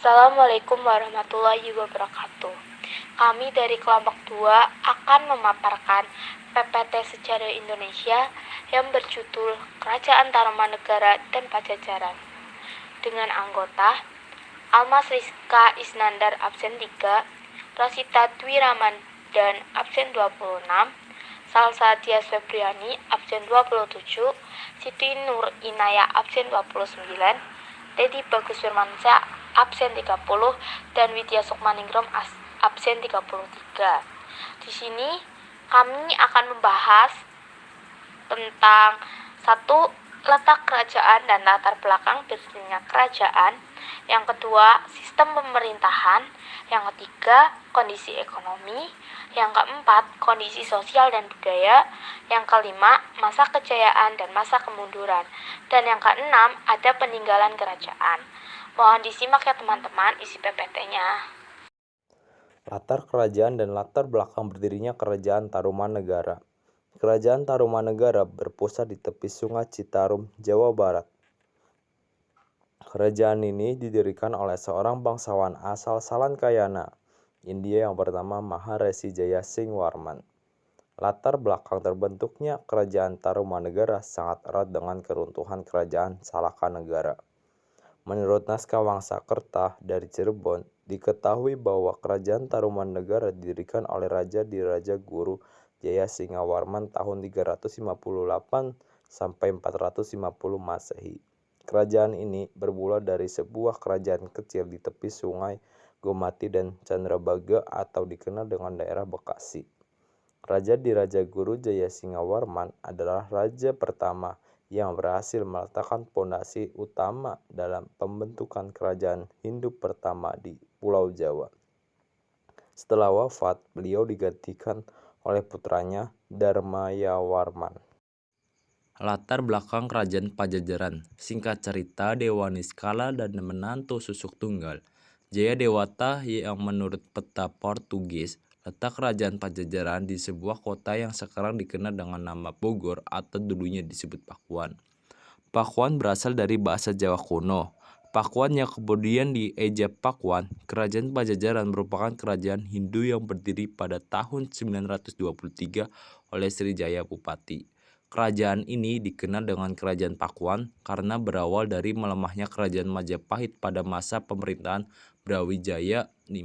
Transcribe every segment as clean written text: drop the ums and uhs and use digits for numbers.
Assalamualaikum warahmatullahi wabarakatuh. Kami dari kelompok 2 akan memaparkan PPT Sejarah Indonesia yang berjudul Kerajaan Tarumanegara dan Pajajaran. Dengan anggota Almas Rizka Isnandar absen 3, Rosita Dwi Ramadhan absen 26, Salsa Dias Febriani absen 27, Siti Nur Inaya absen 29, Dedi Bagus Firmansyah absen 30, dan Widya Sukmaningrum absen 33. Di sini kami akan membahas tentang satu, letak kerajaan dan latar belakang berdirinya kerajaan. Yang kedua, sistem pemerintahan. Yang ketiga, kondisi ekonomi. Yang keempat, kondisi sosial dan budaya. Yang kelima, masa kejayaan dan masa kemunduran. Dan yang keenam, ada peninggalan kerajaan. Mohon disimak ya teman-teman isi PPT-nya. Latar kerajaan dan latar belakang berdirinya Kerajaan Tarumanegara. Kerajaan Tarumanegara berpusat di tepi Sungai Citarum, Jawa Barat. Kerajaan ini didirikan oleh seorang bangsawan asal Salankayana, India yang bernama Maharesi Jayasingwarman. Latar belakang terbentuknya Kerajaan Tarumanegara sangat erat dengan keruntuhan Kerajaan Salakanegara. Menurut naskah Wangsakerta dari Cirebon, diketahui bahwa Kerajaan Tarumanegara didirikan oleh Raja Diraja Guru Jayasingwarman tahun 358 sampai 450 Masehi. Kerajaan ini bermula dari sebuah kerajaan kecil di tepi sungai Gomati dan Candrabaga atau dikenal dengan daerah Bekasi. Raja Diraja Guru Jayasingwarman adalah raja pertama yang berhasil meletakkan pondasi utama dalam pembentukan kerajaan Hindu pertama di Pulau Jawa. Setelah wafat, beliau digantikan oleh putranya Dharmayawarman. Latar belakang Kerajaan Pajajaran. Singkat cerita, Dewa Niskala dan menantu susuk tunggal, Jaya Dewata, yang menurut peta Portugis, letak Kerajaan Pajajaran di sebuah kota yang sekarang dikenal dengan nama Bogor atau dulunya disebut Pakuan. Pakuan berasal dari bahasa Jawa kuno. Pakuan yang kemudian dieja Pakuan. Kerajaan Pajajaran merupakan kerajaan Hindu yang berdiri pada tahun 923 oleh Srijaya Bupati. Kerajaan ini dikenal dengan Kerajaan Pakuan karena berawal dari melemahnya Kerajaan Majapahit pada masa pemerintahan Brawijaya V.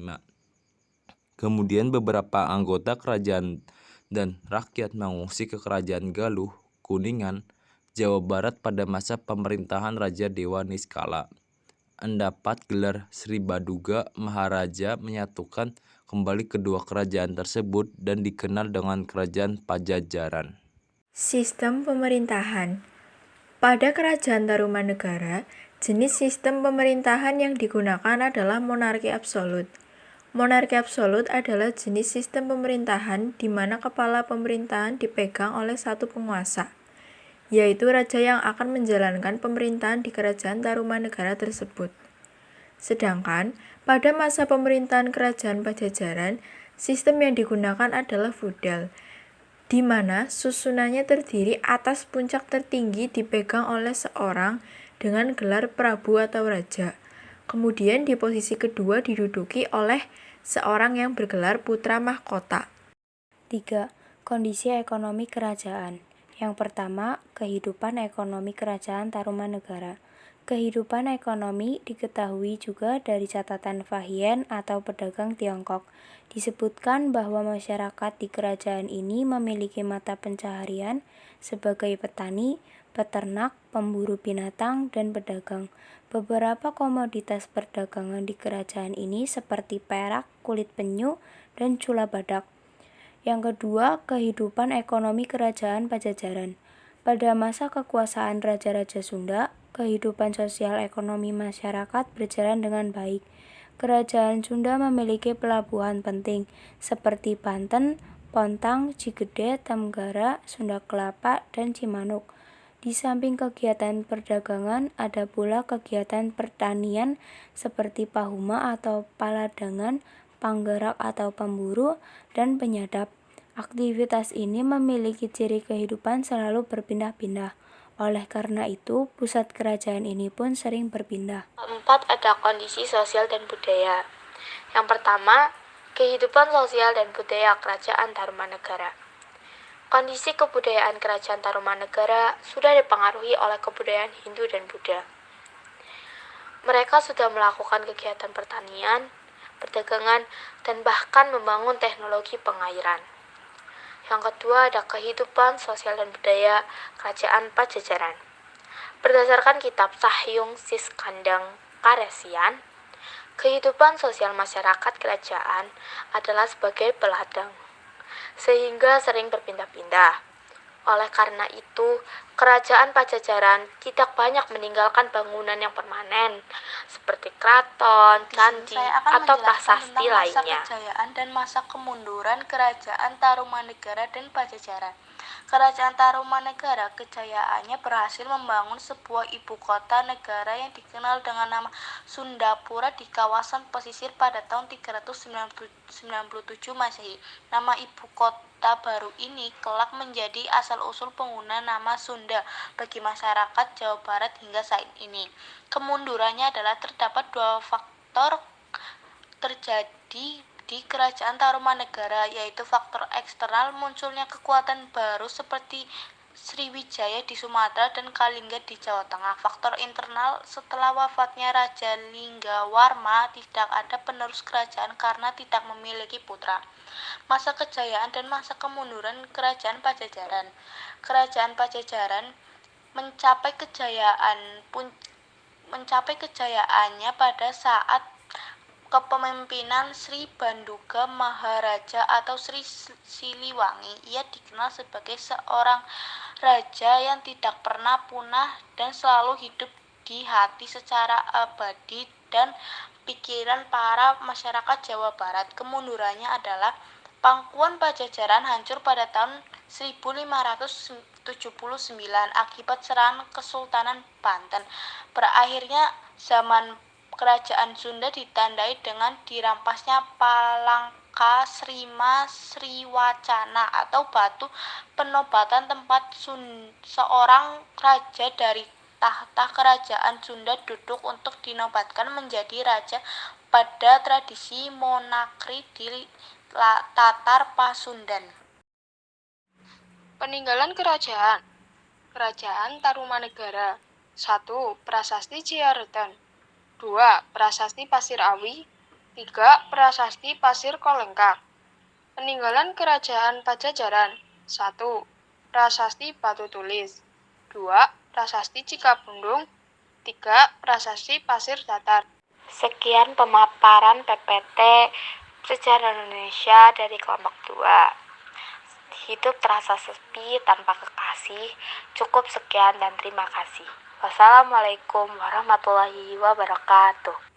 Kemudian beberapa anggota kerajaan dan rakyat mengungsi ke Kerajaan Galuh, Kuningan, Jawa Barat pada masa pemerintahan Raja Dewa Niskala. Mendapat gelar Sri Baduga Maharaja menyatukan kembali kedua kerajaan tersebut dan dikenal dengan Kerajaan Pajajaran. Sistem pemerintahan. Pada Kerajaan Tarumanegara, jenis sistem pemerintahan yang digunakan adalah monarki absolut. Monarki absolut adalah jenis sistem pemerintahan di mana kepala pemerintahan dipegang oleh satu penguasa, yaitu raja yang akan menjalankan pemerintahan di Kerajaan Tarumanegara tersebut. Sedangkan pada masa pemerintahan Kerajaan Pajajaran, sistem yang digunakan adalah feudal, di mana susunannya terdiri atas puncak tertinggi dipegang oleh seorang dengan gelar Prabu atau Raja. Kemudian di posisi kedua diduduki oleh seorang yang bergelar Putra Mahkota. 3. Kondisi ekonomi kerajaan. Yang pertama, kehidupan ekonomi Kerajaan Tarumanegara. Kehidupan ekonomi diketahui juga dari catatan Fahien atau pedagang Tiongkok. Disebutkan bahwa masyarakat di kerajaan ini memiliki mata pencaharian sebagai petani, peternak, pemburu binatang, dan pedagang. Beberapa komoditas perdagangan di kerajaan ini seperti perak, kulit penyu, dan cula badak. Yang kedua, kehidupan ekonomi Kerajaan Pajajaran. Pada masa kekuasaan Raja-Raja Sunda, kehidupan sosial ekonomi masyarakat berjalan dengan baik. Kerajaan Sunda memiliki pelabuhan penting seperti Banten, Pontang, Cigede, Tenggara, Sunda Kelapa, dan Cimanuk. Di samping kegiatan perdagangan, ada pula kegiatan pertanian seperti pahuma atau paladangan, panggerak atau pemburu, dan penyadap. Aktivitas ini memiliki ciri kehidupan selalu berpindah-pindah. Oleh karena itu, pusat kerajaan ini pun sering berpindah. Keempat, ada kondisi sosial dan budaya. Yang pertama, kehidupan sosial dan budaya Kerajaan Tarumanegara. Kondisi kebudayaan Kerajaan Tarumanegara sudah dipengaruhi oleh kebudayaan Hindu dan Buddha. Mereka sudah melakukan kegiatan pertanian, perdagangan, dan bahkan membangun teknologi pengairan. Yang kedua, ada kehidupan sosial dan budaya Kerajaan Pajajaran. Berdasarkan kitab Sahyung Siskandang Karesian, kehidupan sosial masyarakat kerajaan adalah sebagai peladang, sehingga sering berpindah-pindah. Oleh karena itu, kerajaan Pajajaran tidak banyak meninggalkan bangunan yang permanen, seperti keraton, candi, atau prasasti lainnya. Masa kejayaan dan masa kemunduran Kerajaan Tarumanegara dan Pajajaran. Kerajaan Tarumanegara kejayaannya berhasil membangun sebuah ibu kota negara yang dikenal dengan nama Sundapura di kawasan pesisir pada tahun 397 Masehi. Nama ibu kota baru ini kelak menjadi asal-usul pengguna nama Sunda bagi masyarakat Jawa Barat hingga saat ini. Kemundurannya adalah terdapat dua faktor terjadi di Kerajaan Tarumanegara, yaitu faktor eksternal munculnya kekuatan baru seperti Sriwijaya di Sumatera dan Kalingga di Jawa Tengah. Faktor internal, setelah wafatnya Raja Linggawarma tidak ada penerus kerajaan karena tidak memiliki putra. Masa kejayaan dan masa kemunduran Kerajaan Pajajaran. Kerajaan Pajajaran mencapai kejayaannya pada saat kepemimpinan Sri Banduga Maharaja atau Sri Siliwangi. Ia dikenal sebagai seorang raja yang tidak pernah punah dan selalu hidup di hati secara abadi dan pikiran para masyarakat Jawa Barat. Kemundurannya adalah pangkuan Pajajaran hancur pada tahun 1579 akibat serangan Kesultanan Banten. Berakhirnya zaman Kerajaan Sunda ditandai dengan dirampasnya Palangka Srima Sriwacana atau batu penobatan tempat seorang raja dari tahta kerajaan Sunda duduk untuk dinobatkan menjadi raja pada tradisi monarki di Tatar Pasundan. Peninggalan Kerajaan. Kerajaan Tarumanegara. 1. Prasasti Ciarutan. 2. Prasasti Pasir Awi. 3. Prasasti Pasir Kolengkak. Peninggalan Kerajaan Pajajaran. 1. Prasasti Batu Tulis. 2. Prasasti Cikapundung. 3. Prasasti Pasir Datar. Sekian pemaparan PPT Sejarah Indonesia dari kelompok 2. Hidup terasa sepi tanpa kekasih. Cukup sekian dan terima kasih. Wassalamualaikum warahmatullahi wabarakatuh.